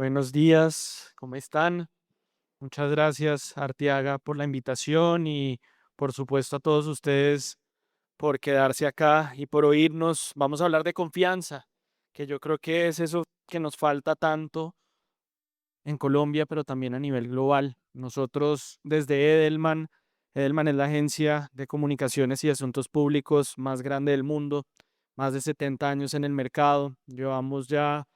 Buenos días, ¿cómo están? Muchas gracias, Artiaga, por la invitación y por supuesto a todos ustedes por quedarse acá y por oírnos. Vamos a hablar de confianza, que yo creo que es eso que nos falta tanto en Colombia, pero también a nivel global. Nosotros desde Edelman es la agencia de comunicaciones y asuntos públicos más grande del mundo, más de 70 años en el mercado. Llevamos ya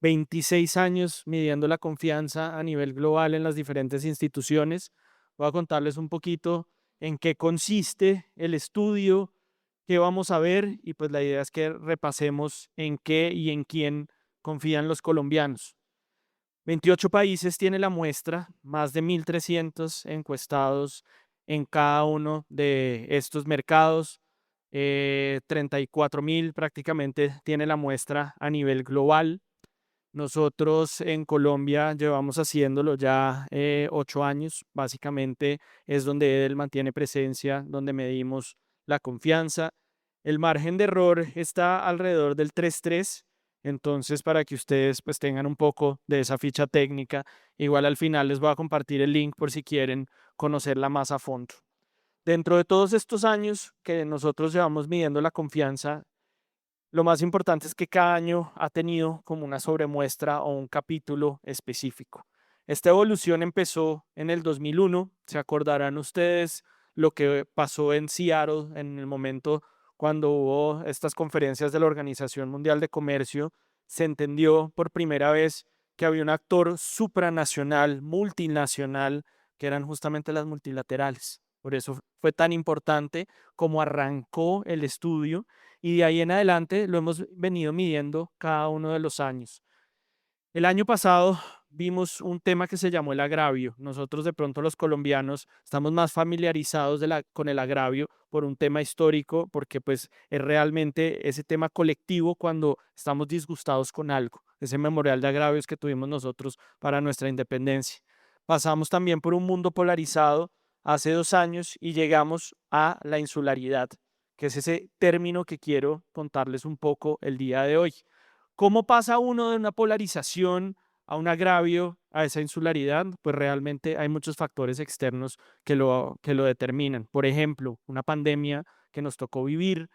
26 años midiendo la confianza a nivel global en las diferentes instituciones. Voy a contarles un poquito en qué consiste el estudio, qué vamos a ver y pues la idea es que repasemos en qué y en quién confían los colombianos. 28 países tiene la muestra, más de 1.300 encuestados en cada uno de estos mercados. 34.000 prácticamente tiene la muestra a nivel global. Nosotros en Colombia llevamos haciéndolo ya 8 años. Básicamente es donde él mantiene presencia, donde medimos la confianza. El margen de error está alrededor del 3,3. Entonces, para que ustedes pues tengan un poco de esa ficha técnica, igual al final les voy a compartir el link por si quieren conocerla más a fondo. Dentro de todos estos años que nosotros llevamos midiendo la confianza, lo más importante es que cada año ha tenido como una sobremuestra o un capítulo específico. Esta evolución empezó en el 2001. Se acordarán ustedes lo que pasó en Seattle en el momento cuando hubo estas conferencias de la Organización Mundial de Comercio. Se entendió por primera vez que había un actor supranacional, multinacional, que eran justamente las multilaterales. Por eso fue tan importante como arrancó el estudio y de ahí en adelante lo hemos venido midiendo cada uno de los años. El año pasado vimos un tema que se llamó el agravio. Nosotros de pronto los colombianos estamos más familiarizados con el agravio por un tema histórico, porque pues es realmente ese tema colectivo cuando estamos disgustados con algo, ese memorial de agravios que tuvimos nosotros para nuestra independencia. Pasamos también por un mundo polarizado hace 2 años y llegamos a la insularidad, que es ese término que quiero contarles un poco el día de hoy. ¿Cómo pasa uno de una polarización a un agravio, a esa insularidad? Pues realmente hay muchos factores externos que lo determinan. Por ejemplo, una pandemia que nos tocó vivir,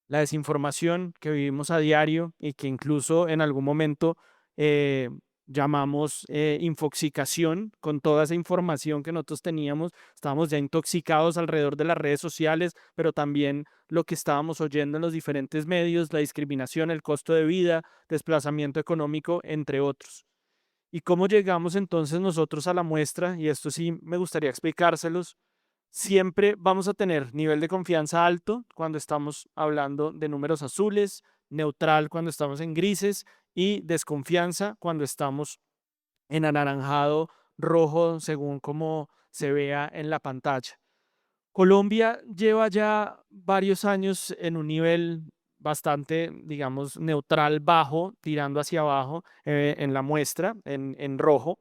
la desinformación que vivimos a diario y que incluso en algún momento eh, llamamos infoxicación con toda esa información que nosotros teníamos. Estábamos ya intoxicados alrededor de las redes sociales, pero también lo que estábamos oyendo en los diferentes medios, la discriminación, el costo de vida, desplazamiento económico, entre otros. ¿Y cómo llegamos entonces nosotros a la muestra? Y esto sí me gustaría explicárselos. Siempre vamos a tener nivel de confianza alto cuando estamos hablando de números azules, neutral cuando estamos en grises y desconfianza cuando estamos en anaranjado, rojo, según como se vea en la pantalla. Colombia lleva ya varios años en un nivel bastante, digamos, neutral, bajo, tirando hacia abajo en la muestra, en rojo.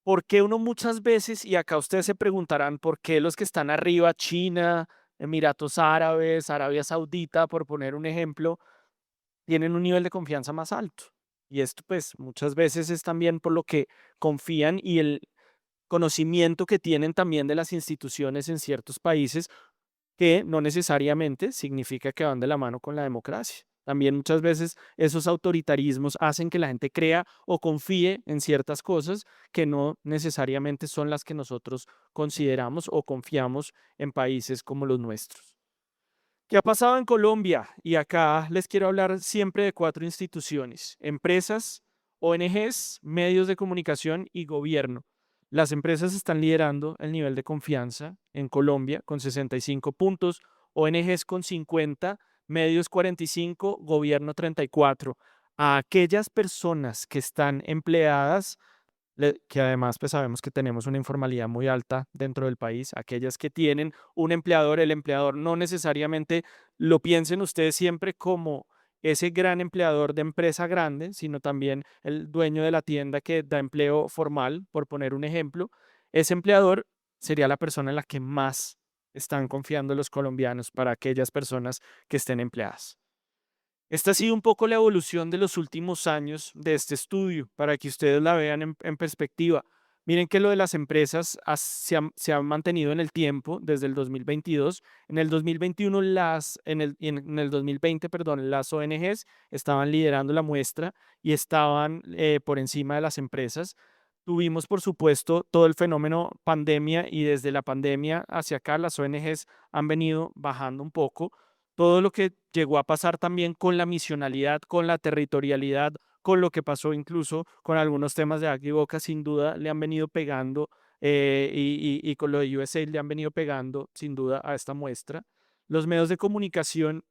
Porque uno muchas veces, y acá ustedes se preguntarán por qué los que están arriba, China, Emiratos Árabes, Arabia Saudita, por poner un ejemplo, tienen un nivel de confianza más alto? Y esto pues muchas veces es también por lo que confían y el conocimiento que tienen también de las instituciones en ciertos países, que no necesariamente significa que van de la mano con la democracia. También muchas veces esos autoritarismos hacen que la gente crea o confíe en ciertas cosas que no necesariamente son las que nosotros consideramos o confiamos en países como los nuestros. ¿Qué ha pasado en Colombia? Y acá les quiero hablar siempre de 4 instituciones: empresas, ONGs, medios de comunicación y gobierno. Las empresas están liderando el nivel de confianza en Colombia con 65 puntos, ONGs con 50, medios 45, gobierno 34. A aquellas personas que están empleadas, que además pues sabemos que tenemos una informalidad muy alta dentro del país, aquellas que tienen un empleador, el empleador no necesariamente lo piensen ustedes siempre como ese gran empleador de empresa grande, sino también el dueño de la tienda que da empleo formal, por poner un ejemplo. Ese empleador sería la persona en la que más están confiando los colombianos para aquellas personas que estén empleadas. Esta ha sido un poco la evolución de los últimos años de este estudio, para que ustedes la vean en perspectiva. Miren que lo de las empresas se ha mantenido en el tiempo desde el 2022. En el 2021, en el 2020, perdón, las ONGs estaban liderando la muestra y estaban por encima de las empresas. Tuvimos, por supuesto, todo el fenómeno pandemia y desde la pandemia hacia acá las ONGs han venido bajando un poco. Todo lo que llegó a pasar también con la misionalidad, con la territorialidad, con lo que pasó incluso con algunos temas de Boca, sin duda le han venido pegando, y con lo de USAID le han venido pegando sin duda a esta muestra. Los medios de comunicación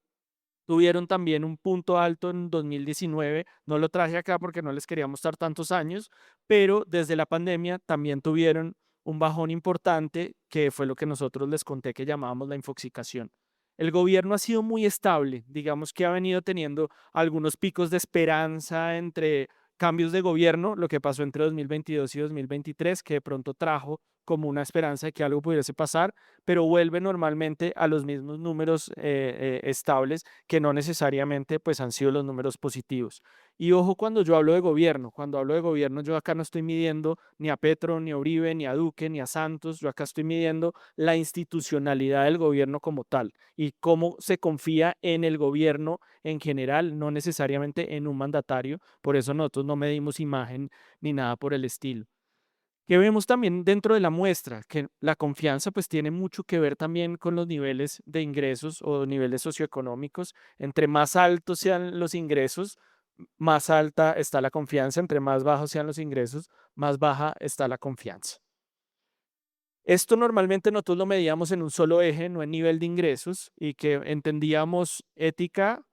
tuvieron también un punto alto en 2019. No lo traje acá porque no les quería mostrar tantos años, pero desde la pandemia también tuvieron un bajón importante, que fue lo que nosotros les conté que llamábamos la infoxicación. El gobierno ha sido muy estable, digamos que ha venido teniendo algunos picos de esperanza entre cambios de gobierno, lo que pasó entre 2022 y 2023, que de pronto trajo como una esperanza de que algo pudiese pasar, pero vuelve normalmente a los mismos números estables, que no necesariamente pues han sido los números positivos. Y ojo cuando yo hablo de gobierno, cuando hablo de gobierno yo acá no estoy midiendo ni a Petro, ni a Uribe, ni a Duque, ni a Santos, yo acá estoy midiendo la institucionalidad del gobierno como tal y cómo se confía en el gobierno en general, no necesariamente en un mandatario. Por eso nosotros no medimos imagen ni nada por el estilo. Que vemos también dentro de la muestra, que la confianza pues tiene mucho que ver también con los niveles de ingresos o niveles socioeconómicos. Entre más altos sean los ingresos, más alta está la confianza. Entre más bajos sean los ingresos, más baja está la confianza. Esto normalmente nosotros lo medíamos en un solo eje, no en nivel de ingresos, y que entendíamos ética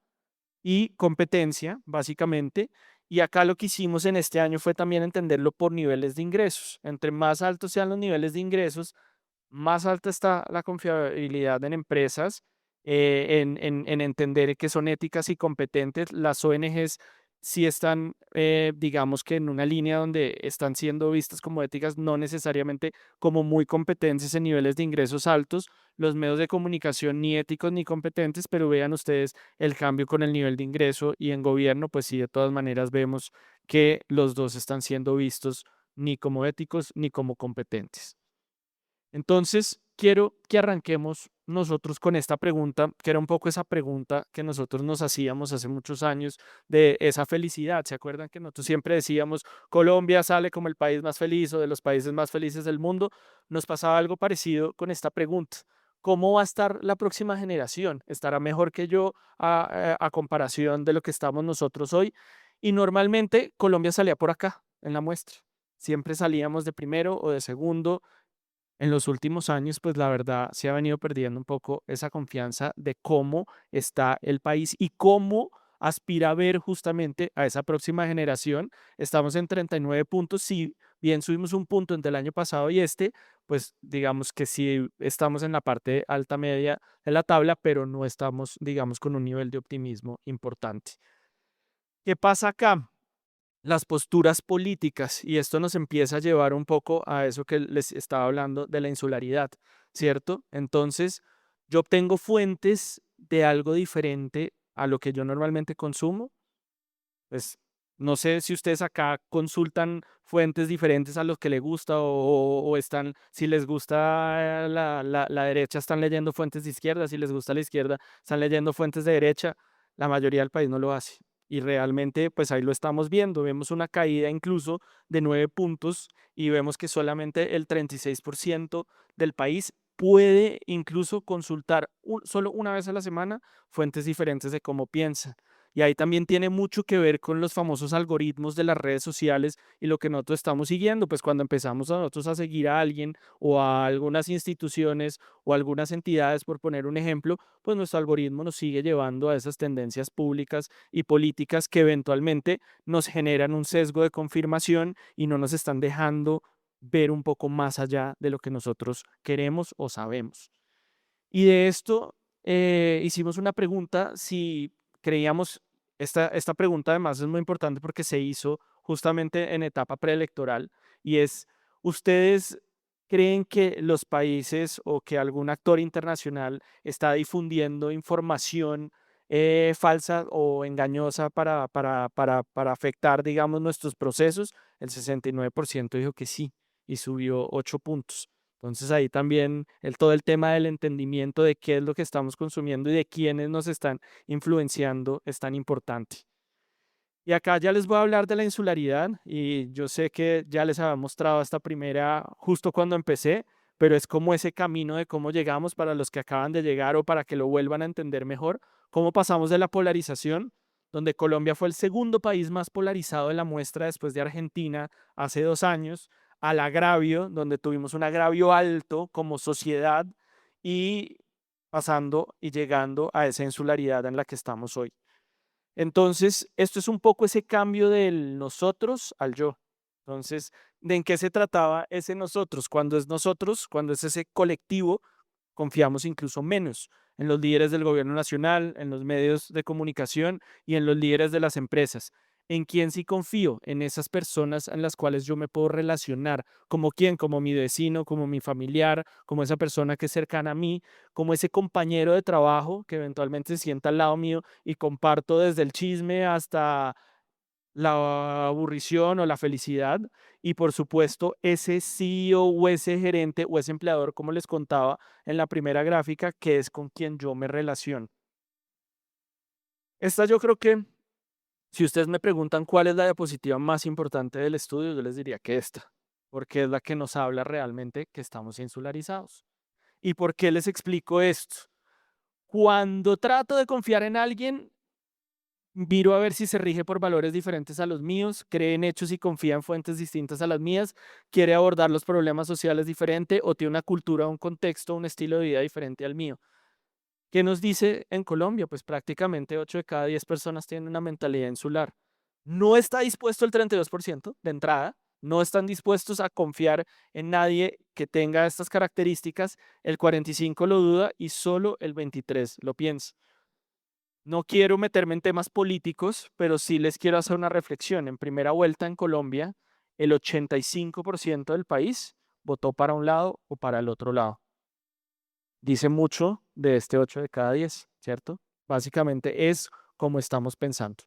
y competencia, básicamente. Y acá lo que hicimos en este año fue también entenderlo por niveles de ingresos. Entre más altos sean los niveles de ingresos, más alta está la confiabilidad en empresas, en entender que son éticas y competentes. Las ONGs sí están, digamos que en una línea donde están siendo vistas como éticas, no necesariamente como muy competentes en niveles de ingresos altos. Los medios de comunicación ni éticos ni competentes, pero vean ustedes el cambio con el nivel de ingreso y en gobierno, pues sí, de todas maneras vemos que los dos están siendo vistos ni como éticos ni como competentes. Entonces, quiero que arranquemos nosotros con esta pregunta, que era un poco esa pregunta que nosotros nos hacíamos hace muchos años de esa felicidad. ¿Se acuerdan que nosotros siempre decíamos, Colombia sale como el país más feliz o de los países más felices del mundo? Nos pasaba algo parecido con esta pregunta. ¿Cómo va a estar la próxima generación? ¿Estará mejor que yo a comparación de lo que estamos nosotros hoy? Y normalmente Colombia salía por acá en la muestra. Siempre salíamos de primero o de segundo. En los últimos años, pues la verdad se ha venido perdiendo un poco esa confianza de cómo está el país y cómo aspira a ver justamente a esa próxima generación. Estamos en 39 puntos. Si bien subimos un punto entre el año pasado y este, pues digamos que sí estamos en la parte alta media de la tabla, pero no estamos, digamos, con un nivel de optimismo importante. ¿Qué pasa acá? Las posturas políticas, y esto nos empieza a llevar un poco a eso que les estaba hablando de la insularidad, ¿cierto? Entonces, yo obtengo fuentes de algo diferente a lo que yo normalmente consumo. Pues no sé si ustedes acá consultan fuentes diferentes a los que les gusta o están, si les gusta la derecha, están leyendo fuentes de izquierda, si les gusta la izquierda, están leyendo fuentes de derecha. La mayoría del país no lo hace. Y realmente, pues ahí lo estamos viendo. Vemos una caída incluso de 9 puntos y vemos que solamente el 36% del país puede incluso consultar solo una vez a la semana fuentes diferentes de cómo piensa. Y ahí también tiene mucho que ver con los famosos algoritmos de las redes sociales y lo que nosotros estamos siguiendo, pues cuando empezamos a nosotros a seguir a alguien o a algunas instituciones o algunas entidades, por poner un ejemplo, pues nuestro algoritmo nos sigue llevando a esas tendencias públicas y políticas que eventualmente nos generan un sesgo de confirmación y no nos están dejando ver un poco más allá de lo que nosotros queremos o sabemos. Y de esto hicimos una pregunta si creíamos, esta pregunta además es muy importante porque se hizo justamente en etapa preelectoral y es, ¿ustedes creen que los países o que algún actor internacional está difundiendo información falsa o engañosa para afectar, digamos, nuestros procesos, el 69% dijo que sí y subió 8 puntos. Entonces ahí también todo el tema del entendimiento de qué es lo que estamos consumiendo y de quiénes nos están influenciando es tan importante. Y acá ya les voy a hablar de la insularidad y yo sé que ya les había mostrado esta primera justo cuando empecé, pero es como ese camino de cómo llegamos para los que acaban de llegar o para que lo vuelvan a entender mejor, cómo pasamos de la polarización, donde Colombia fue el segundo país más polarizado de la muestra después de Argentina hace 2 años, al agravio, donde tuvimos un agravio alto como sociedad y pasando y llegando a esa insularidad en la que estamos hoy. Entonces, esto es un poco ese cambio del nosotros al yo. Entonces, ¿de en qué se trataba ese nosotros? Cuando es nosotros, cuando es ese colectivo, confiamos incluso menos en los líderes del gobierno nacional, en los medios de comunicación y en los líderes de las empresas. ¿En quién sí confío? En esas personas en las cuales yo me puedo relacionar. ¿Como quién? Como mi vecino, como mi familiar, como esa persona que es cercana a mí, como ese compañero de trabajo que eventualmente se sienta al lado mío y comparto desde el chisme hasta la aburrición o la felicidad. Y por supuesto, ese CEO o ese gerente o ese empleador, como les contaba en la primera gráfica, que es con quien yo me relaciono. Esta yo creo que, si ustedes me preguntan cuál es la diapositiva más importante del estudio, yo les diría que esta, porque es la que nos habla realmente que estamos insularizados. ¿Y por qué les explico esto? Cuando trato de confiar en alguien, miro a ver si se rige por valores diferentes a los míos, cree en hechos y confía en fuentes distintas a las mías, quiere abordar los problemas sociales diferente o tiene una cultura, un contexto, un estilo de vida diferente al mío. ¿Qué nos dice en Colombia? Pues prácticamente 8 de cada 10 personas tienen una mentalidad insular. No está dispuesto el 32% de entrada, no están dispuestos a confiar en nadie que tenga estas características, el 45% lo duda y solo el 23% lo piensa. No quiero meterme en temas políticos, pero sí les quiero hacer una reflexión. En primera vuelta en Colombia, el 85% del país votó para un lado o para el otro lado. Dice mucho de este 8 de cada 10, ¿cierto? Básicamente es como estamos pensando.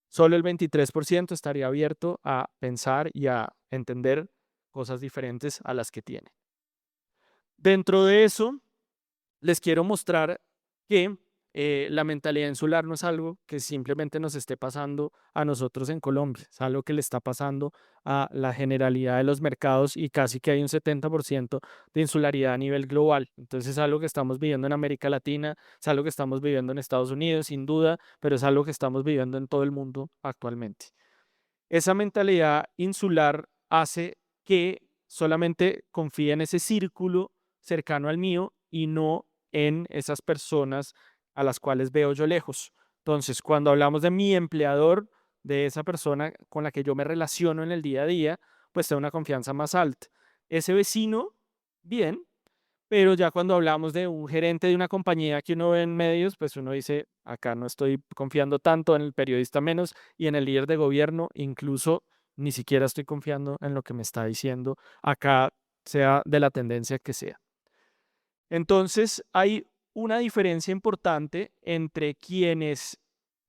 Solo el 23% estaría abierto a pensar y a entender cosas diferentes a las que tiene. Dentro de eso, les quiero mostrar que la mentalidad insular no es algo que simplemente nos esté pasando a nosotros en Colombia, es algo que le está pasando a la generalidad de los mercados y casi que hay un 70% de insularidad a nivel global. Entonces es algo que estamos viviendo en América Latina, es algo que estamos viviendo en Estados Unidos, sin duda, pero es algo que estamos viviendo en todo el mundo actualmente. Esa mentalidad insular hace que solamente confíe en ese círculo cercano al mío y no en esas personas a las cuales veo yo lejos. Entonces, cuando hablamos de mi empleador, de esa persona con la que yo me relaciono en el día a día, pues tengo una confianza más alta. Ese vecino, bien, pero ya cuando hablamos de un gerente de una compañía que uno ve en medios, pues uno dice, acá no estoy confiando tanto en el periodista menos y en el líder de gobierno, incluso ni siquiera estoy confiando en lo que me está diciendo acá, sea de la tendencia que sea. Entonces, hay una diferencia importante entre quienes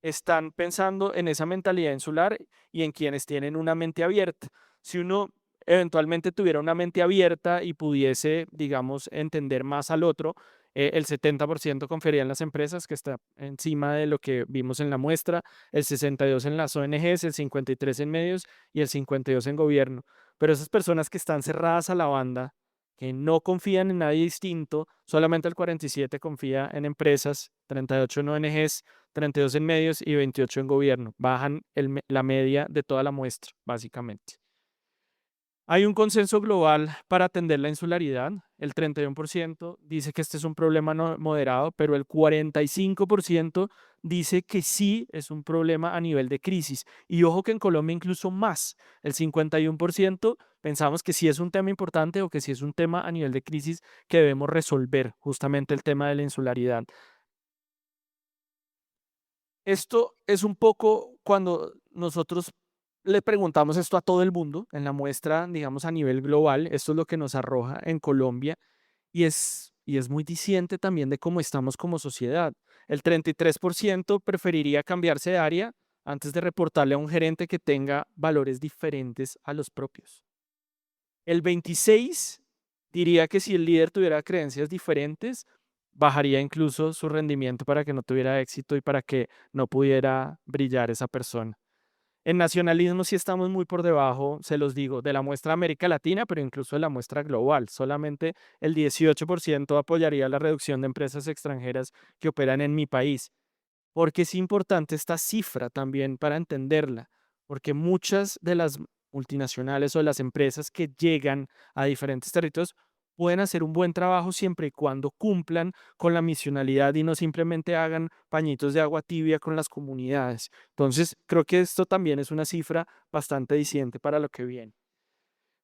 están pensando en esa mentalidad insular y en quienes tienen una mente abierta. Si uno eventualmente tuviera una mente abierta y pudiese, digamos, entender más al otro, el 70% confiaría en las empresas, que está encima de lo que vimos en la muestra, el 62% en las ONGs, el 53% en medios y el 52% en gobierno. Pero esas personas que están cerradas a la banda, que no confían en nadie distinto, solamente el 47% confía en empresas, 38% en ONGs, 32% en medios y 28% en gobierno. Bajan la media de toda la muestra, básicamente. Hay un consenso global para atender la insularidad. El 31% dice que este es un problema moderado, pero el 45% dice que sí es un problema a nivel de crisis. Y ojo que en Colombia incluso más. El 51% pensamos que sí es un tema importante o que sí es un tema a nivel de crisis que debemos resolver, justamente el tema de la insularidad. Esto es un poco cuando nosotros le preguntamos esto a todo el mundo en la muestra, digamos, a nivel global. Esto es lo que nos arroja en Colombia y es muy diciente también de cómo estamos como sociedad. El 33% preferiría cambiarse de área antes de reportarle a un gerente que tenga valores diferentes a los propios. El 26% diría que si el líder tuviera creencias diferentes, bajaría incluso su rendimiento para que no tuviera éxito y para que no pudiera brillar esa persona. En nacionalismo sí estamos muy por debajo, se los digo, de la muestra de América Latina, pero incluso de la muestra global. Solamente el 18% apoyaría la reducción de empresas extranjeras que operan en mi país. Porque es importante esta cifra también para entenderla, porque muchas de las multinacionales o las empresas que llegan a diferentes territorios pueden hacer un buen trabajo siempre y cuando cumplan con la misionalidad y no simplemente hagan pañitos de agua tibia con las comunidades. Entonces, creo que esto también es una cifra bastante diciente para lo que viene.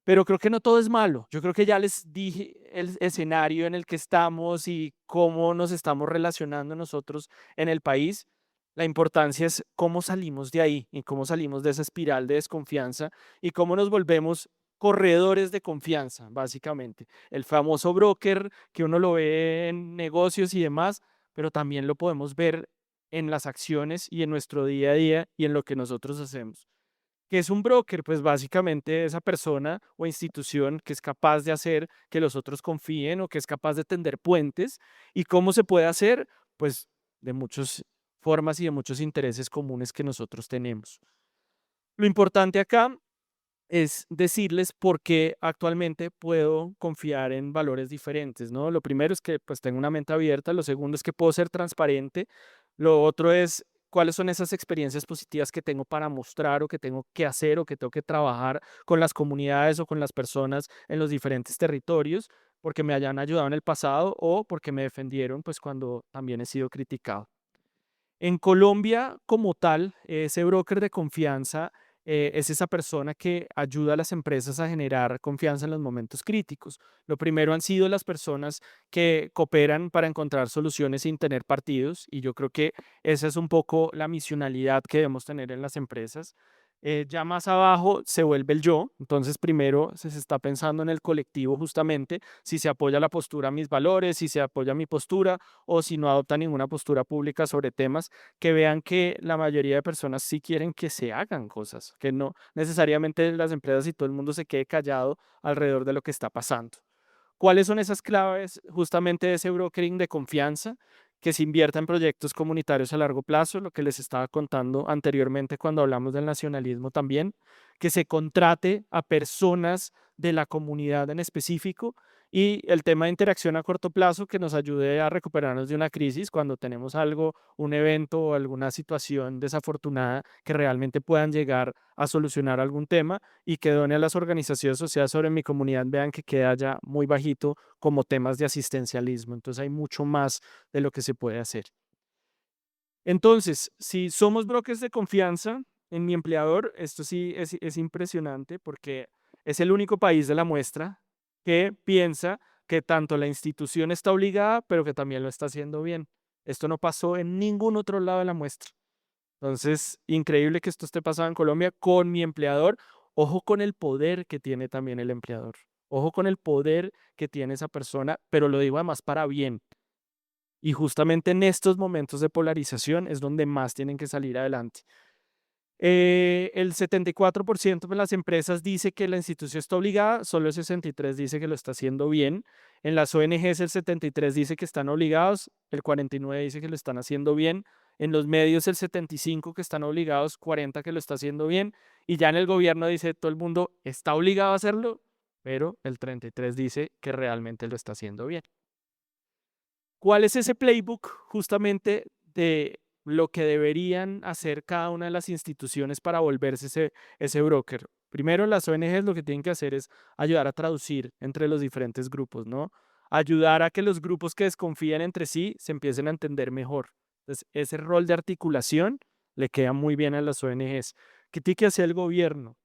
Pero creo que no todo es malo. Yo creo que ya les dije el escenario en el que estamos y cómo nos estamos relacionando nosotros en el país. La importancia es cómo salimos de ahí y cómo salimos de esa espiral de desconfianza y cómo nos volvemos corredores de confianza, básicamente. El famoso broker que uno lo ve en negocios y demás, pero también lo podemos ver en las acciones y en nuestro día a día y en lo que nosotros hacemos. ¿Qué es un broker? Pues básicamente esa persona o institución que es capaz de hacer que los otros confíen o que es capaz de tender puentes. ¿Y cómo se puede hacer? Pues de muchas formas y de muchos intereses comunes que nosotros tenemos. Lo importante acá es decirles por qué actualmente puedo confiar en valores diferentes, ¿no? Lo primero es que pues tengo una mente abierta, lo segundo es que puedo ser transparente, lo otro es cuáles son esas experiencias positivas que tengo para mostrar o que tengo que hacer o que tengo que trabajar con las comunidades o con las personas en los diferentes territorios porque me hayan ayudado en el pasado o porque me defendieron pues cuando también he sido criticado. En Colombia, como tal, ese broker de confianza es esa persona que ayuda a las empresas a generar confianza en los momentos críticos. Lo primero han sido las personas que cooperan para encontrar soluciones sin tener partidos, y yo creo que esa es un poco la misionalidad que debemos tener en las empresas. Ya más abajo se vuelve el yo, entonces primero se está pensando en el colectivo justamente, si se apoya la postura a mis valores, si se apoya mi postura o si no adopta ninguna postura pública sobre temas, que vean que la mayoría de personas sí quieren que se hagan cosas, que no necesariamente las empresas y todo el mundo se quede callado alrededor de lo que está pasando. ¿Cuáles son esas claves justamente de ese brokering de confianza? Que se invierta en proyectos comunitarios a largo plazo, lo que les estaba contando anteriormente cuando hablamos del nacionalismo también, que se contrate a personas de la comunidad en específico y el tema de interacción a corto plazo que nos ayude a recuperarnos de una crisis cuando tenemos algo, un evento o alguna situación desafortunada que realmente puedan llegar a solucionar algún tema y que done a las organizaciones sociales sobre mi comunidad vean que queda ya muy bajito como temas de asistencialismo. Entonces hay mucho más de lo que se puede hacer. Entonces, si somos brokers de confianza en mi empleador, esto sí es impresionante porque es el único país de la muestra que piensa que tanto la institución está obligada, pero que también lo está haciendo bien. Esto no pasó en ningún otro lado de la muestra. Entonces, increíble que esto esté pasando en Colombia con mi empleador. Ojo con el poder que tiene también el empleador. Ojo con el poder que tiene esa persona, pero lo digo además para bien. Y justamente en estos momentos de polarización es donde más tienen que salir adelante. El 74% de las empresas dice que la institución está obligada, solo el 63% dice que lo está haciendo bien. En las ONGs el 73% dice que están obligados, el 49% dice que lo están haciendo bien. En los medios el 75% que están obligados, 40% que lo está haciendo bien. Y ya en el gobierno dice todo el mundo está obligado a hacerlo, pero el 33% dice que realmente lo está haciendo bien. ¿Cuál es ese playbook justamente de lo que deberían hacer cada una de las instituciones para volverse ese broker? Primero, las ONGs lo que tienen que hacer es ayudar a traducir entre los diferentes grupos, ¿no? Ayudar a que los grupos que desconfían entre sí se empiecen a entender mejor. Entonces, ese rol de articulación le queda muy bien a las ONGs. ¿Qué tiene que hacer el gobierno?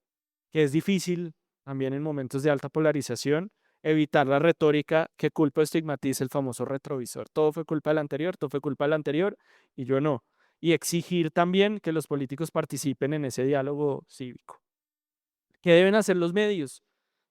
Que es difícil también en momentos de alta polarización, evitar la retórica que culpa o estigmatiza el famoso retrovisor. Todo fue culpa del anterior, todo fue culpa del anterior y yo no. Y exigir también que los políticos participen en ese diálogo cívico. ¿Qué deben hacer los medios?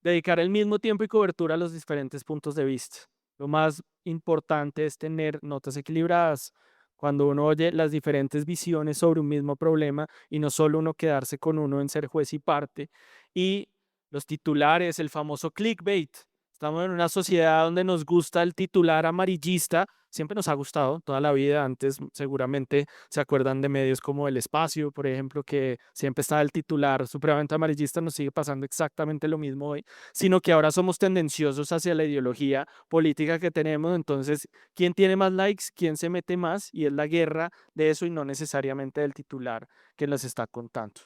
Dedicar el mismo tiempo y cobertura a los diferentes puntos de vista. Lo más importante es tener notas equilibradas. cuando uno oye las diferentes visiones sobre un mismo problema y no solo uno quedarse con uno en ser juez y parte. Y los titulares, el famoso clickbait. Estamos en una sociedad donde nos gusta el titular amarillista, siempre nos ha gustado toda la vida. Antes seguramente se acuerdan de medios como El Espacio, por ejemplo, que siempre estaba el titular supremamente amarillista. Nos sigue pasando exactamente lo mismo hoy, sino que ahora somos tendenciosos hacia la ideología política que tenemos. Entonces, ¿quién tiene más likes? ¿Quién se mete más? Y es la guerra de eso y no necesariamente del titular que nos está contando.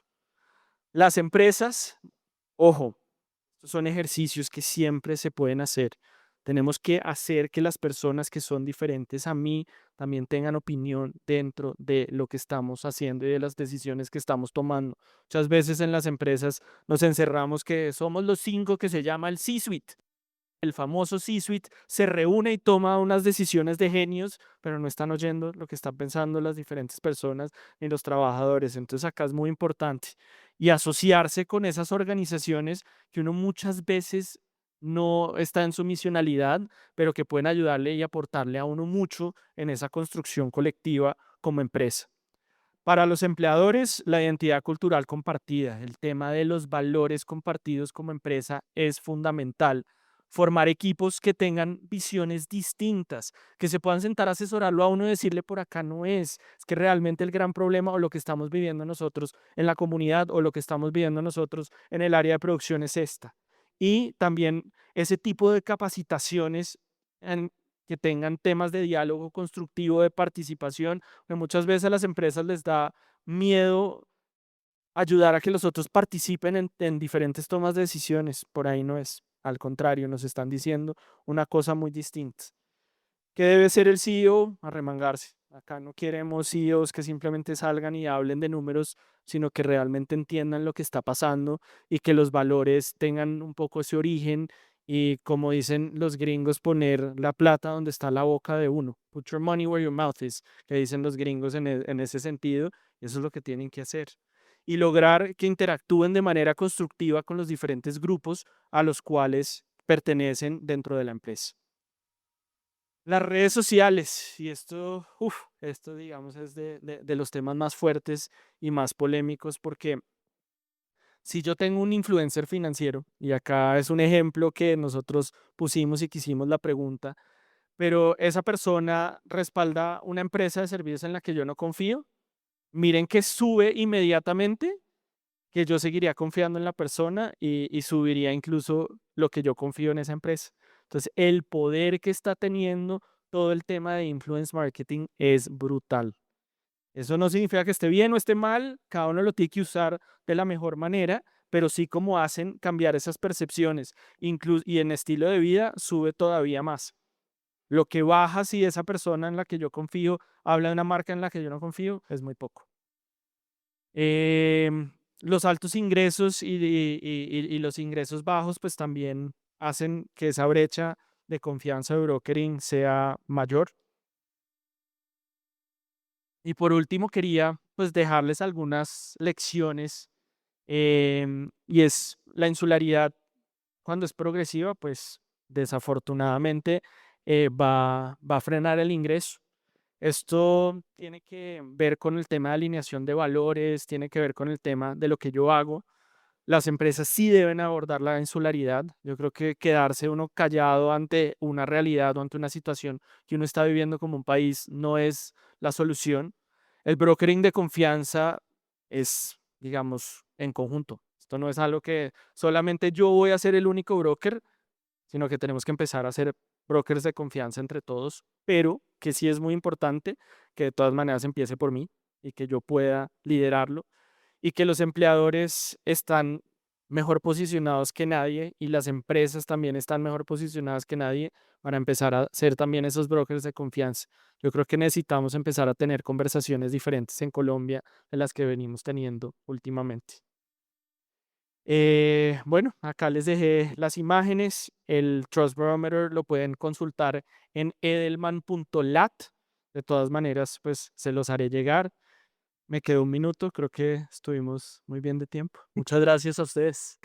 Las empresas, ojo, son ejercicios que siempre se pueden hacer. Tenemos que hacer que las personas que son diferentes a mí también tengan opinión dentro de lo que estamos haciendo y de las decisiones que estamos tomando. Muchas veces en las empresas nos encerramos que somos los 5 que se llama el C-suite. El famoso C-suite se reúne y toma unas decisiones de genios, pero no están oyendo lo que están pensando las diferentes personas ni los trabajadores. Entonces acá es muy importante y asociarse con esas organizaciones que uno muchas veces no está en su misionalidad, pero que pueden ayudarle y aportarle a uno mucho en esa construcción colectiva como empresa. Para los empleadores, la identidad cultural compartida, el tema de los valores compartidos como empresa es fundamental. Formar equipos que tengan visiones distintas, que se puedan sentar a asesorarlo a uno y decirle por acá no es que realmente el gran problema o lo que estamos viviendo nosotros en la comunidad o lo que estamos viviendo nosotros en el área de producción es esta. Y también ese tipo de capacitaciones que tengan temas de diálogo constructivo, de participación, que muchas veces a las empresas les da miedo ayudar a que los otros participen en diferentes tomas de decisiones. Por ahí no es. Al contrario, nos están diciendo una cosa muy distinta. ¿Qué debe ser el CEO? Arremangarse. Acá no queremos CEOs que simplemente salgan y hablen de números, sino que realmente entiendan lo que está pasando y que los valores tengan un poco ese origen y, como dicen los gringos, poner la plata donde está la boca de uno. Put your money where your mouth is, que dicen los gringos en ese sentido. Y eso es lo que tienen que hacer. Y lograr que interactúen de manera constructiva con los diferentes grupos a los cuales pertenecen dentro de la empresa. Las redes sociales, y esto digamos es de los temas más fuertes y más polémicos, porque si yo tengo un influencer financiero, y acá es un ejemplo que nosotros pusimos y que hicimos la pregunta, pero esa persona respalda una empresa de servicios en la que yo no confío, miren que sube inmediatamente, que yo seguiría confiando en la persona y subiría incluso lo que yo confío en esa empresa. Entonces, el poder que está teniendo todo el tema de influence marketing es brutal. Eso no significa que esté bien o esté mal, cada uno lo tiene que usar de la mejor manera, pero sí como hacen cambiar esas percepciones. Y en estilo de vida sube todavía más. Lo que baja si esa persona en la que yo confío habla de una marca en la que yo no confío es muy poco. Los altos ingresos y los ingresos bajos, pues también hacen que esa brecha de confianza de brokering sea mayor. Y por último, quería pues dejarles algunas lecciones y es la insularidad cuando es progresiva, pues desafortunadamente va a frenar el ingreso. Esto tiene que ver con el tema de alineación de valores, tiene que ver con el tema de lo que yo hago. Las empresas sí deben abordar la insularidad. Yo creo que quedarse uno callado ante una realidad o ante una situación que uno está viviendo como un país no es la solución. El brokering de confianza es, digamos, en conjunto. Esto no es algo que solamente yo voy a ser el único broker, sino que tenemos que empezar a ser brokers de confianza entre todos, pero que sí es muy importante que de todas maneras empiece por mí y que yo pueda liderarlo y que los empleadores están mejor posicionados que nadie y las empresas también están mejor posicionadas que nadie para empezar a ser también esos brokers de confianza. Yo creo que necesitamos empezar a tener conversaciones diferentes en Colombia de las que venimos teniendo últimamente. Bueno, acá les dejé las imágenes. El Trust Barometer lo pueden consultar en edelman.lat. De todas maneras, pues se los haré llegar. Me quedó un minuto, creo que estuvimos muy bien de tiempo. Muchas gracias a ustedes.